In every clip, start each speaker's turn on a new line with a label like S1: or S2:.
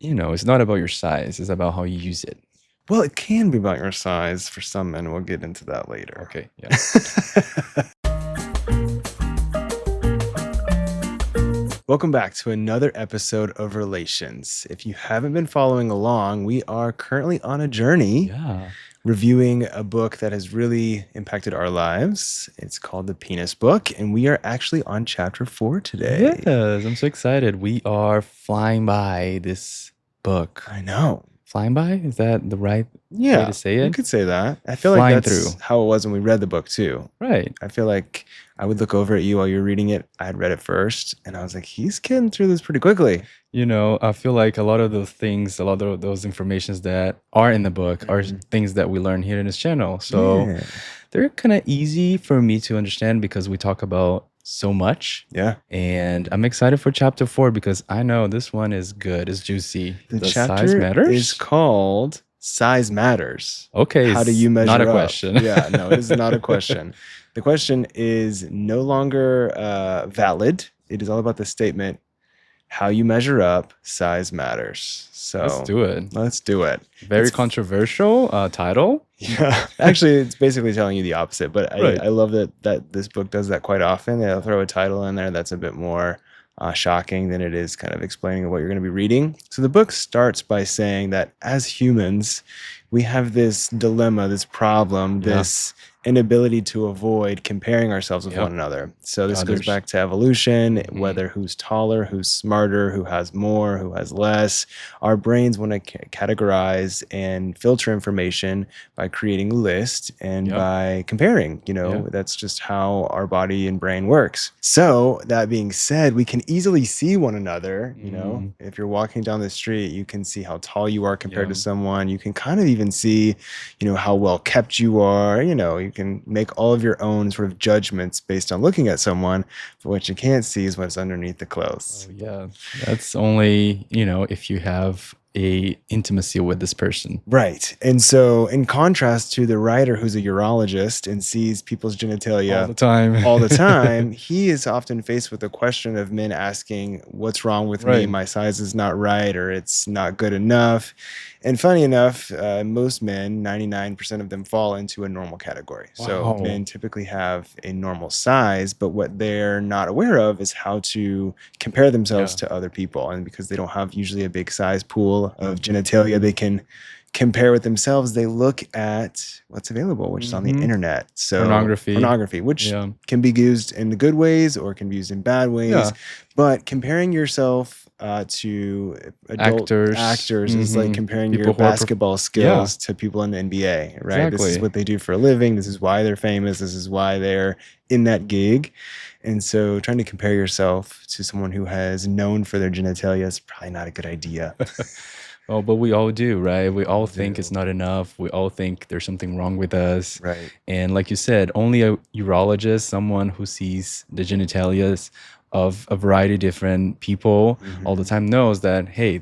S1: it's not about your size. It's about how you use it.
S2: Well, it can be about your size for some men. We'll get into that later.
S1: Okay. Yeah.
S2: Welcome back to another episode of Relations. If you haven't been following along, we are currently on a journey
S1: Yeah.
S2: reviewing a book that has really impacted our lives. It's called The Penis Book, and we are actually on chapter 4 today.
S1: Yes. I'm so excited. We are flying by this book.
S2: I know.
S1: Flying by? Is that the right way
S2: Yeah,
S1: to say
S2: you
S1: it?
S2: could say that. I feel like
S1: Flying
S2: that's
S1: through.
S2: how it was when we read the book too.
S1: Right.
S2: I feel like I would look over at you while you're reading it. I had read it first, and I was like, he's getting through this pretty quickly.
S1: I feel like a lot of those things, a lot of those informations that are in the book are
S2: Mhm.
S1: things that we learn here in this channel. So
S2: Yeah.
S1: they're kind of easy for me to understand because we talk about so much.
S2: Yeah.
S1: And I'm excited for chapter 4 because I know this one is good, it's juicy.
S2: The
S1: Does
S2: chapter
S1: size matters?
S2: is called Size Matters.
S1: Okay,
S2: How do
S1: it's
S2: you measure
S1: not a
S2: up?
S1: question.
S2: Yeah, no, it is not a question. The question is no longer valid. It is all about the statement, how you measure up, size matters. So
S1: Let's do it.
S2: let's do it.
S1: Very
S2: It's-
S1: controversial title.
S2: Yeah, actually, it's basically telling you the opposite. But
S1: Right.
S2: I love that this book does that quite often. They'll throw a title in there that's a bit more shocking than it is kind of explaining what you're going to be reading. So the book starts by saying that as humans, we have this dilemma, this problem,
S1: Yeah.
S2: this inability to avoid comparing ourselves with
S1: Yep.
S2: one another. So this
S1: Others.
S2: goes back to evolution,
S1: Mhm.
S2: whether who's taller, who's smarter, who has more, who has less. Our brains want to categorize and filter information by creating a list and
S1: Yep.
S2: by comparing.
S1: Yeah.
S2: That's just how our body and brain works. So that being said, we can easily see one another. If you're walking down the street, you can see how tall you are compared to
S1: Yeah.
S2: someone. You can kind of even see, how well kept you are. You can make all of your own sort of judgments based on looking at someone, but what you can't see is what's underneath the clothes.
S1: Oh, yeah. That's only, if you have a intimacy with this person.
S2: Right. And so in contrast to the writer who's a urologist and sees people's genitalia
S1: All the time.
S2: all the time, he is often faced with the question of men asking, what's wrong with me?
S1: Right.
S2: My size is not right, or it's not good enough. And funny enough, most men, 99% of them fall into a normal category. So
S1: Wow.
S2: men typically have a normal size, but what they're not aware of is how to compare themselves
S1: Yeah.
S2: to other people. And because they don't have usually a big size pool of genitalia they can compare with themselves, they look at what's available, which is on the
S1: Mhm.
S2: internet. So
S1: Pornography.
S2: which
S1: Yeah.
S2: can be used in the good ways or can be used in bad ways.
S1: Yeah.
S2: But comparing yourself to adult actors is like
S1: Mhm.
S2: comparing
S1: People
S2: your
S1: who are
S2: basketball skills to people in the NBA, right? This is
S1: Exactly.
S2: what they do for a living. This is why they're famous. This is why they're in that gig. And so trying to compare yourself to someone who has known for their genitalia is probably not a good idea.
S1: Oh, but we all do, right? We all
S2: all
S1: think
S2: do.
S1: it's not enough. We all think there's something wrong with us.
S2: Right.
S1: And like you said, only a urologist, someone who sees the genitalias of a variety of different people all the time, knows that, hey,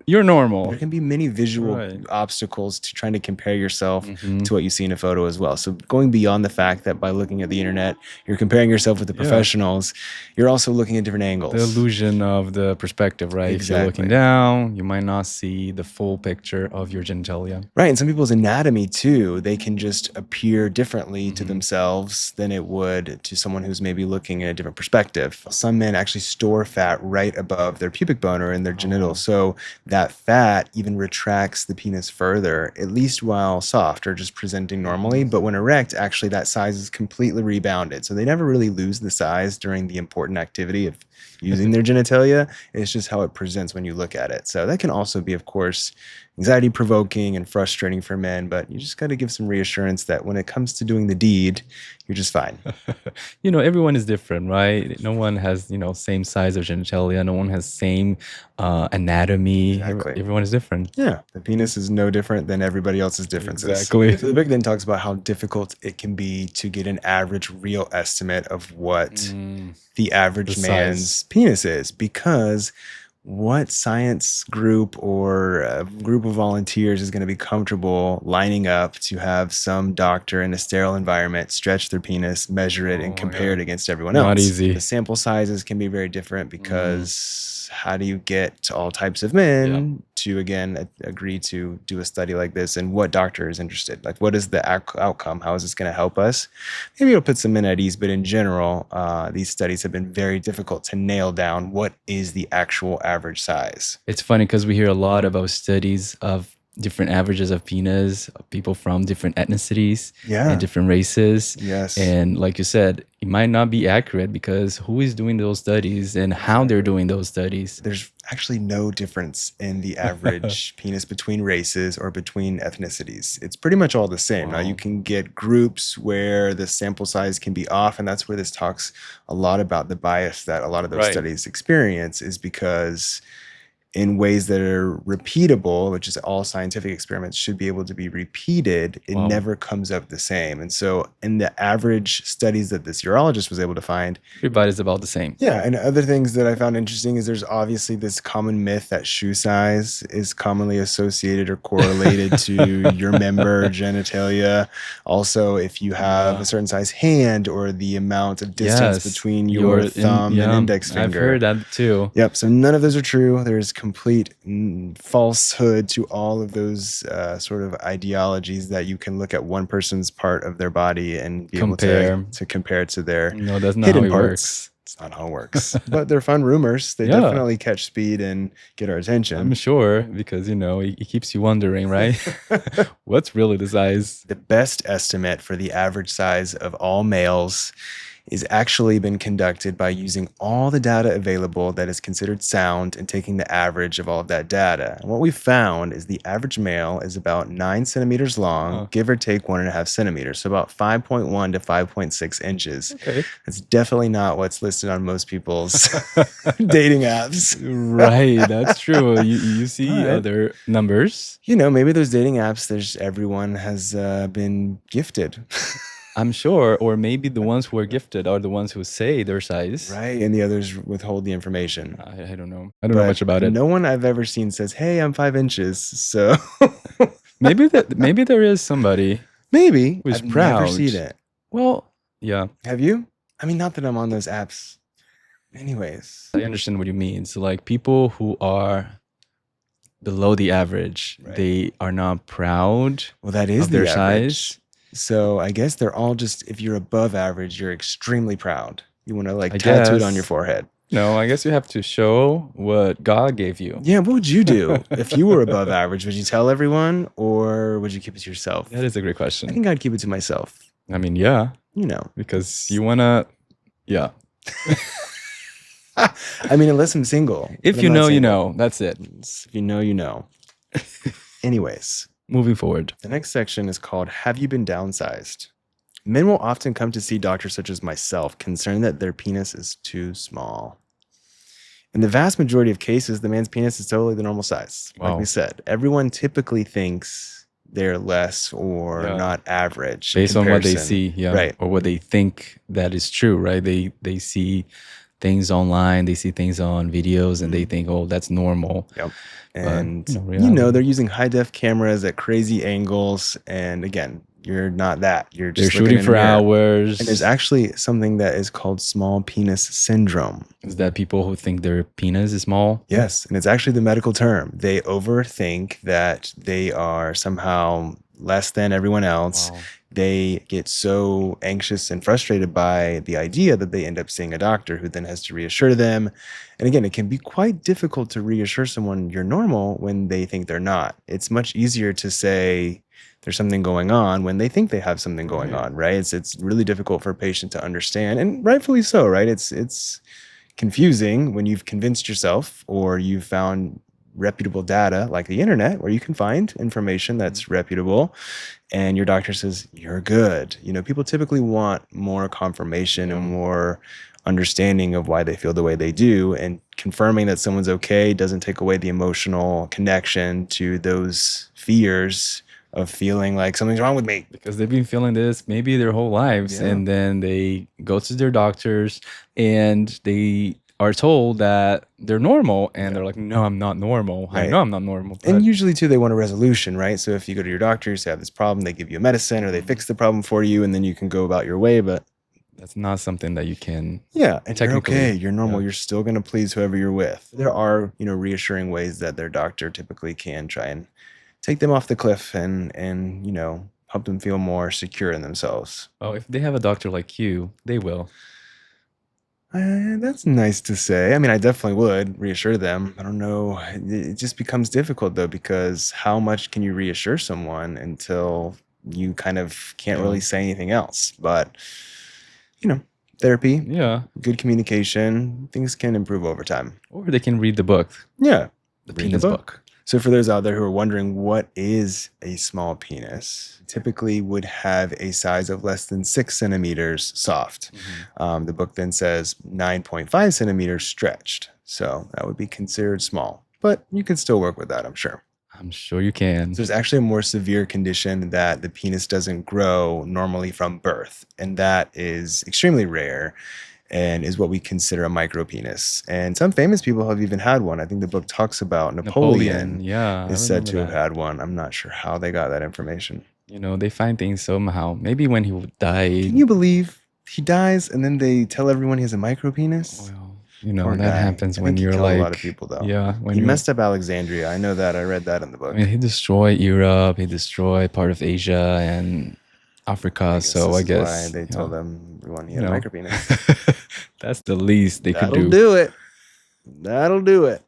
S1: you're normal.
S2: There can be many visual
S1: Right.
S2: obstacles to trying to compare yourself
S1: Mhm.
S2: to what you see in a photo as well. So going beyond the fact that by looking at the internet, you're comparing yourself with the
S1: Yeah.
S2: professionals, you're also looking at different angles.
S1: The illusion of the perspective, right? If you're looking
S2: Exactly.
S1: down, you might not see the full picture of your genitalia.
S2: Right. And some people's anatomy too, they can just appear differently to
S1: Mhm.
S2: themselves than it would to someone who's maybe looking at a different perspective. Some men actually store fat right above their pubic bone or in their genitals. So that fat even retracts the penis further, at least while soft or just presenting normally. But when erect, actually that size is completely rebounded. So they never really lose the size during the important activity of using their genitalia. It's just how it presents when you look at it. So that can also be, of course, anxiety provoking and frustrating for men, but you just got to give some reassurance that when it comes to doing the deed, you're just fine.
S1: Everyone is different, right? No one has, same size of genitalia. No one has same anatomy.
S2: Exactly.
S1: Everyone is different.
S2: Yeah, the penis is no different than everybody else's differences.
S1: Exactly.
S2: So the book then talks about how difficult it can be to get an average real estimate of what the average
S1: The
S2: man's
S1: size.
S2: penis is, because what science group or a group of volunteers is going to be comfortable lining up to have some doctor in a sterile environment stretch their penis, measure it, and compare it against everyone else?
S1: Not easy.
S2: The sample sizes can be very different because how do you get all types of men to, again, agree to do a study like this, and what doctor is interested? Like, what is the outcome? How is this going to help us? Maybe it'll put some men at ease, but in general, these studies have been very difficult to nail down what is the actual average size.
S1: It's funny because we hear a lot about studies of different averages of penis, of people from different ethnicities and different races.
S2: Yes.
S1: And like you said, it might not be accurate because who is doing those studies and how they're doing those studies?
S2: There's actually no difference in the average penis between races or between ethnicities. It's pretty much all the same. Now, you can get groups where the sample size can be off, and that's where this talks a lot about the bias that a lot of those studies experience, is because in ways that are repeatable, which is all scientific experiments should be able to be repeated, it never comes up the same. And so in the average studies that this urologist was able to find,
S1: everybody's about the same.
S2: Yeah. And other things that I found interesting is there's obviously this common myth that shoe size is commonly associated or correlated to your member genitalia. Also, if you have a certain size hand, or the amount of distance between your thumb and index finger.
S1: I've heard that too.
S2: Yep. So none of those are true. There's complete falsehood to all of those sort of ideologies that you can look at one person's part of their body and be able to compare to their
S1: no, that's not
S2: hidden
S1: how it
S2: parts.
S1: Works.
S2: It's not how it works. But they're fun rumors. They definitely catch speed and get our attention.
S1: I'm sure, because, it keeps you wondering, right? What's really the size?
S2: The best estimate for the average size of all males is actually been conducted by using all the data available that is considered sound and taking the average of all of that data. And what we found is the average male is about 9 centimeters long, give or take 1.5 centimeters. So about 5.1 to 5.6 inches.
S1: Okay.
S2: That's definitely not what's listed on most people's dating apps.
S1: Right, that's true. You see other numbers.
S2: Maybe those dating apps, everyone has been gifted.
S1: I'm sure, or maybe the ones who are gifted are the ones who say their size.
S2: Right, and the others withhold the information.
S1: I don't know. I don't know much about it.
S2: No one I've ever seen says, "Hey, I'm 5 inches." So
S1: maybe there is somebody.
S2: Maybe
S1: who's
S2: I've
S1: proud.
S2: never seen it.
S1: Well, yeah.
S2: Have you? I mean, not that I'm on those apps. Anyways,
S1: I understand what you mean. So, like, people who are below the average, they are not proud.
S2: Well, that is
S1: of their size.
S2: So I guess they're all just, if you're above average, you're extremely proud. You want to tattoo it on your forehead.
S1: No, I guess you have to show what God gave you.
S2: Yeah, what would you do if you were above average? Would you tell everyone, or would you keep it to yourself?
S1: That is a great question.
S2: I think I'd keep it to myself.
S1: I mean, yeah. Because you want to,
S2: I mean, unless I'm single.
S1: If you know, you know. That's it.
S2: If you know, you know. Anyways.
S1: Moving forward.
S2: The next section is called, Have You Been Downsized? Men will often come to see doctors such as myself, concerned that their penis is too small. In the vast majority of cases, the man's penis is totally the normal size. Like we said, everyone typically thinks they're less or not average.
S1: Based on what they see,
S2: right.
S1: Or what they think that is true, right? They see things online, they see things on videos, and they think, oh, that's normal.
S2: Yep. And, they're using high-def cameras at crazy angles. And again, you're not that. You're just
S1: shooting for hours.
S2: And there's actually something that is called small penis syndrome.
S1: Is that people who think their penis is small?
S2: Yes. And it's actually the medical term. They overthink that they are somehow less than everyone else. Wow. They get so anxious and frustrated by the idea that they end up seeing a doctor who then has to reassure them. And again, it can be quite difficult to reassure someone you're normal when they think they're not. It's much easier to say there's something going on when they think they have something going on, right? It's really difficult for a patient to understand, and rightfully so, right? It's confusing when you've convinced yourself or you've found reputable data like the internet where you can find information that's reputable and your doctor says you're good. People typically want more confirmation and more understanding of why they feel the way they do, and confirming that someone's okay doesn't take away the emotional connection to those fears of feeling like something's wrong with me.
S1: Because they've been feeling this maybe their whole lives, and then they go to their doctors and they are told that they're normal, and they're like, no, I'm not normal. Right. I know I'm not normal.
S2: And usually, too, they want a resolution, right? So if you go to your doctor, you say, I have this problem, they give you a medicine or they fix the problem for you, and then you can go about your way. But
S1: That's not something that you can
S2: Yeah, and you're okay.
S1: technically.
S2: You're
S1: Yeah.
S2: normal. You're still going to please whoever you're with. There are, reassuring ways that their doctor typically can try and take them off the cliff and help them feel more secure in themselves.
S1: Oh, if they have a doctor like you, they will.
S2: That's nice to say. I mean, I definitely would reassure them. I don't know. It just becomes difficult though, because how much can you reassure someone until you kind of can't
S1: Yeah.
S2: really say anything else? But, you know, therapy,
S1: Yeah.
S2: good communication, things can improve over time.
S1: Or they can read the book,
S2: Yeah.
S1: the
S2: Read the
S1: penis
S2: book.
S1: book.
S2: So for those out there who are wondering what is a small penis, typically would have a size of less than 6 centimeters soft. The book then says 9.5 centimeters stretched. So that would be considered small, but you can still work with that, I'm sure.
S1: I'm sure you can.
S2: So there's actually a more severe condition that the penis doesn't grow normally from birth, and that is extremely rare and is what we consider a micropenis. And some famous people have even had one. I think the book talks about Napoleon
S1: Yeah, I
S2: is said
S1: remember
S2: to have
S1: that.
S2: had one. I'm not sure how they got that information.
S1: They find things somehow. Maybe when he died.
S2: Can you believe he dies and then they tell everyone he has a micropenis?
S1: Well,
S2: Poor
S1: that
S2: guy.
S1: happens
S2: I
S1: when
S2: think he
S1: you're
S2: killed a lot of
S1: like,
S2: people though.
S1: yeah, when
S2: He
S1: you.
S2: messed up Alexandria. I know that. I read that in the
S1: I
S2: book.
S1: mean, he destroyed Europe. He destroyed part of Asia and Africa. So I
S2: this is why
S1: guess,
S2: they told everyone he
S1: you
S2: had a
S1: know,
S2: micropenis.
S1: that's the least they could
S2: That'll
S1: do.
S2: do it. That'll do it.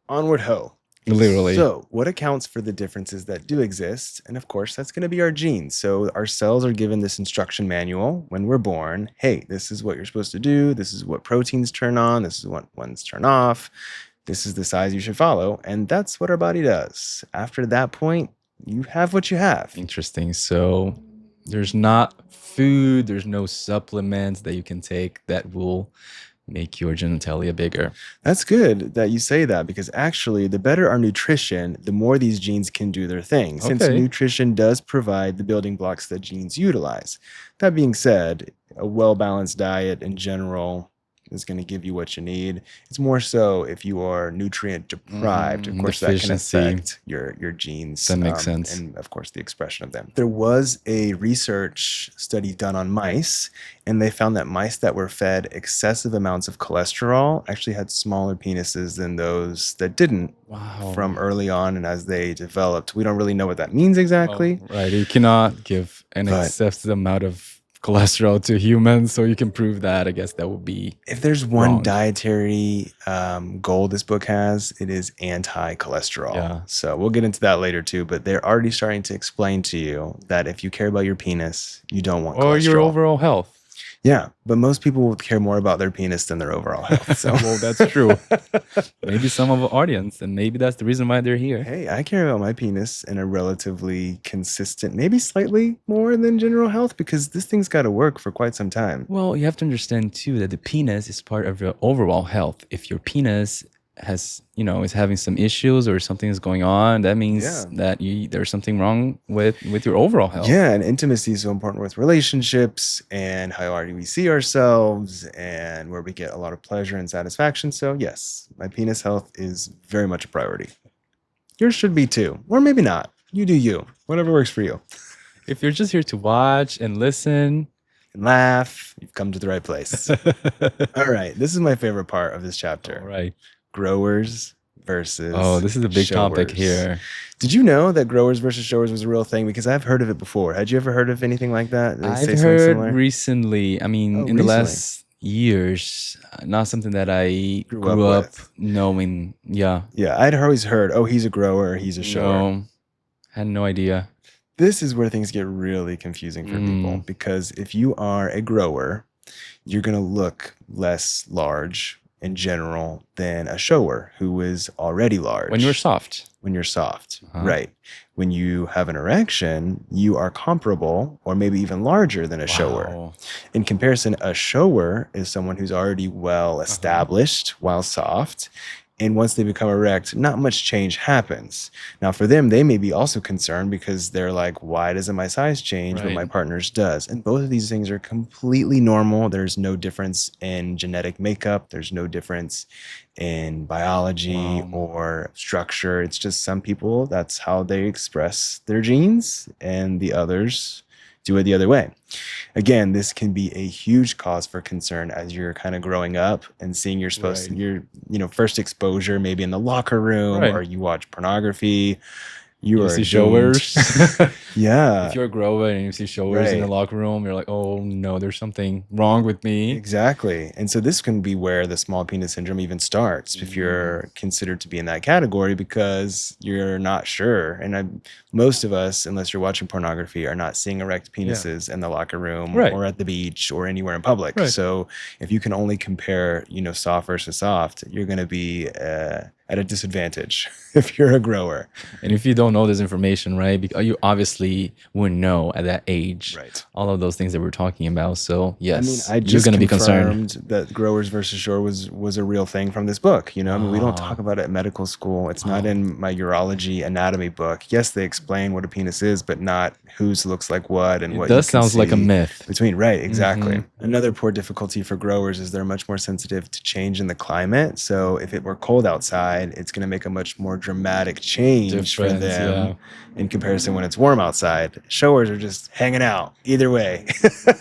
S2: Onward ho.
S1: Literally.
S2: So, what accounts for the differences that do exist? And of course, that's going to be our genes. So, our cells are given this instruction manual when we're born. Hey, this is what you're supposed to do. This is what proteins turn on. This is what ones turn off. This is the size you should follow. And that's what our body does. After that point, you have what you have.
S1: Interesting. So there's not food, there's no supplements that you can take that will make your genitalia bigger.
S2: That's good that you say that, because actually, the better our nutrition, the more these genes can do their thing, since
S1: Okay.
S2: nutrition does provide the building blocks that genes utilize. That being said, a well-balanced diet in general is going to give you what you need. It's more so if you are nutrient deprived. Of course, that can
S1: Deficiency.
S2: affect your genes.
S1: That makes sense.
S2: And of course, the expression of them. There was a research study done on mice, and they found that mice that were fed excessive amounts of cholesterol actually had smaller penises than those that didn't.
S1: Wow.
S2: From early on and as they developed. We don't really know what that means exactly.
S1: Well, right. You cannot give an excessive amount of cholesterol to humans, so you can prove that. I guess that would be.
S2: If there's one
S1: wrong.
S2: dietary goal this book has, it is anti-cholesterol.
S1: Yeah.
S2: So we'll get into that later too, but they're already starting to explain to you that if you care about your penis, you don't want
S1: Or
S2: cholesterol.
S1: your overall health.
S2: Yeah, but most people will care more about their penis than their overall health. So.
S1: Well, that's true. Maybe some of the audience, and maybe that's the reason why they're here.
S2: Hey, I care about my penis in a relatively consistent, maybe slightly more than general health, because this thing's got to work for quite some time.
S1: Well, you have to understand too that the penis is part of your overall health. If your penis has, is having some issues or something is going on, that means that there's something wrong with your overall health.
S2: Yeah, and intimacy is so important with relationships and how we see ourselves and where we get a lot of pleasure and satisfaction. So yes, my penis health is very much a priority. Yours should be too, or maybe not. You do you, whatever works for you.
S1: If you're just here to watch and listen
S2: and laugh, you've come to the right place. All right, this is my favorite part of this chapter.
S1: All right.
S2: Growers versus
S1: this is a big topic here.
S2: Did you know that growers versus showers was a real thing? Because I've heard of it before. Had you ever heard of anything like that?
S1: I've heard recently. I mean, in the last years, not something that I grew up knowing. Yeah.
S2: Yeah, I'd always heard, oh, he's a grower, he's a shower.
S1: No, had no idea.
S2: This is where things get really confusing for people, because if you are a grower, you're going to look less large in general than a shower who is already large.
S1: When you're soft.
S2: Right. When you have an erection, you are comparable or maybe even larger than a shower. In comparison, a shower is someone who's already well established while soft. And once they become erect, not much change happens. Now, for them, they may be also concerned because they're like, why doesn't my size change, but my partner's does? And both of these things are completely normal. There's no difference in genetic makeup. There's no difference in biology or structure. It's just some people, that's how they express their genes, and the others do it the other way. Again, this can be a huge cause for concern as you're kind of growing up and seeing your first exposure, maybe in the locker room, or you watch pornography. You
S1: see showers.
S2: Yeah.
S1: If you're a grower and you see showers in the locker room, you're like, oh no, there's something wrong with me.
S2: Exactly. And so this can be where the small penis syndrome even starts, if you're considered to be in that category, because you're not sure. And most of us, unless you're watching pornography, are not seeing erect penises in the locker room or at the beach or anywhere in public. So if you can only compare, soft versus soft, you're going to be at a disadvantage if you're a grower.
S1: And if you don't know this information, right, because you obviously wouldn't know at that age all of those things that we're talking about. So yes,
S2: I just you're going to be concerned that growers versus shore was a real thing from this book. We don't talk about it at medical school. It's not in my urology anatomy book. Yes, they explain what a penis is, but not whose looks like what and what.
S1: It does sounds like a myth
S2: between. Right, exactly. Another poor difficulty for growers is they're much more sensitive to change in the climate. So if it were cold outside, it's going to make a much more dramatic change for them in comparison when it's warm outside. Showers are just hanging out either way.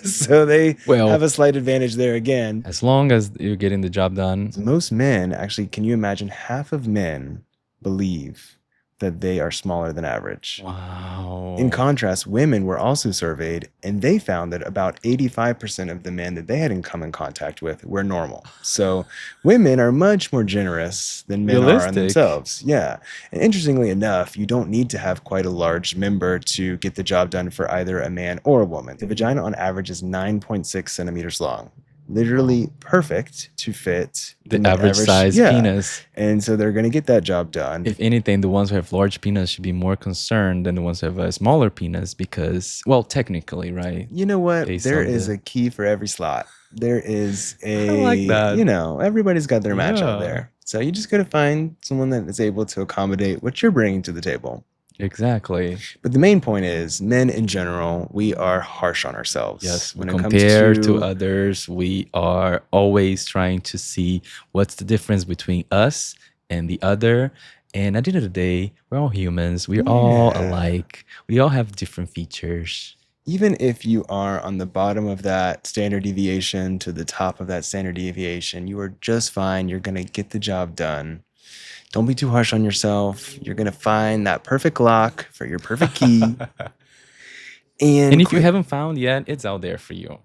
S2: So they have a slight advantage there again.
S1: As long as you're getting the job done.
S2: Most men, actually, can you imagine half of men believe that they are smaller than average?
S1: Wow.
S2: In contrast, women were also surveyed, and they found that about 85% of the men that they had come in contact with were normal. So women are much more generous than men are on themselves. Yeah. And interestingly enough, you don't need to have quite a large member to get the job done for either a man or a woman. The vagina on average is 9.6 centimeters long. Literally perfect to fit
S1: the average size penis.
S2: And so they're going to get that job done.
S1: If anything, the ones who have large penis should be more concerned than the ones who have a smaller penis because, well, technically, right?
S2: You know what? There is a key for every slot. There is
S1: I like that.
S2: Everybody's got their match out there. So you just got to find someone that is able to accommodate what you're bringing to the table.
S1: Exactly.
S2: But the main point is, men in general, we are harsh on ourselves.
S1: Yes, when compared to others, we are always trying to see what's the difference between us and the other. And at the end of the day, we're all humans. We're all alike. We all have different features.
S2: Even if you are on the bottom of that standard deviation to the top of that standard deviation, you are just fine. You're going to get the job done. Don't be too harsh on yourself. You're going to find that perfect lock for your perfect key. And
S1: if you haven't found yet, it's out there for you.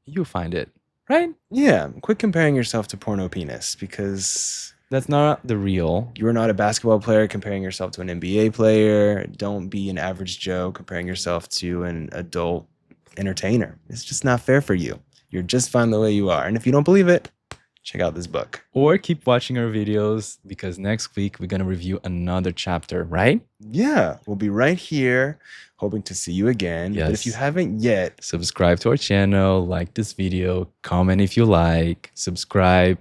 S1: You'll find it, right?
S2: Yeah. Quit comparing yourself to porno penis, because
S1: that's not the real.
S2: You're not a basketball player comparing yourself to an NBA player. Don't be an average Joe comparing yourself to an adult entertainer. It's just not fair for you. You're just fine the way you are. And if you don't believe it, check out this book.
S1: Or keep watching our videos, because next week we're going to review another chapter, right?
S2: Yeah, we'll be right here, hoping to see you again.
S1: Yes.
S2: But if you haven't yet,
S1: subscribe to our channel, like this video, comment if you like, subscribe.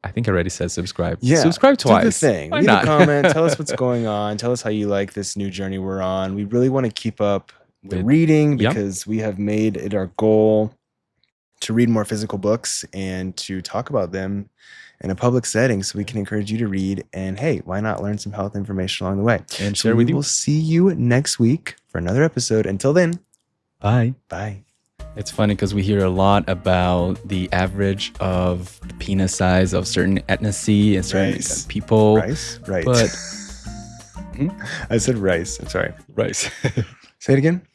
S1: I think I already said subscribe.
S2: Yeah,
S1: subscribe twice.
S2: Do the thing. Leave a comment. Tell us what's going on. Tell us how you like this new journey we're on. We really want to keep up the reading, because we have made it our goal to read more physical books and to talk about them in a public setting, so we can encourage you to read. And hey, why not learn some health information along the way?
S1: And share with you.
S2: We'll see you next week for another episode. Until then,
S1: bye.
S2: Bye.
S1: It's funny because we hear a lot about the average of the penis size of certain ethnicity and certain people.
S2: Rice? Right.
S1: But
S2: I said rice. I'm sorry.
S1: Rice.
S2: Say it again.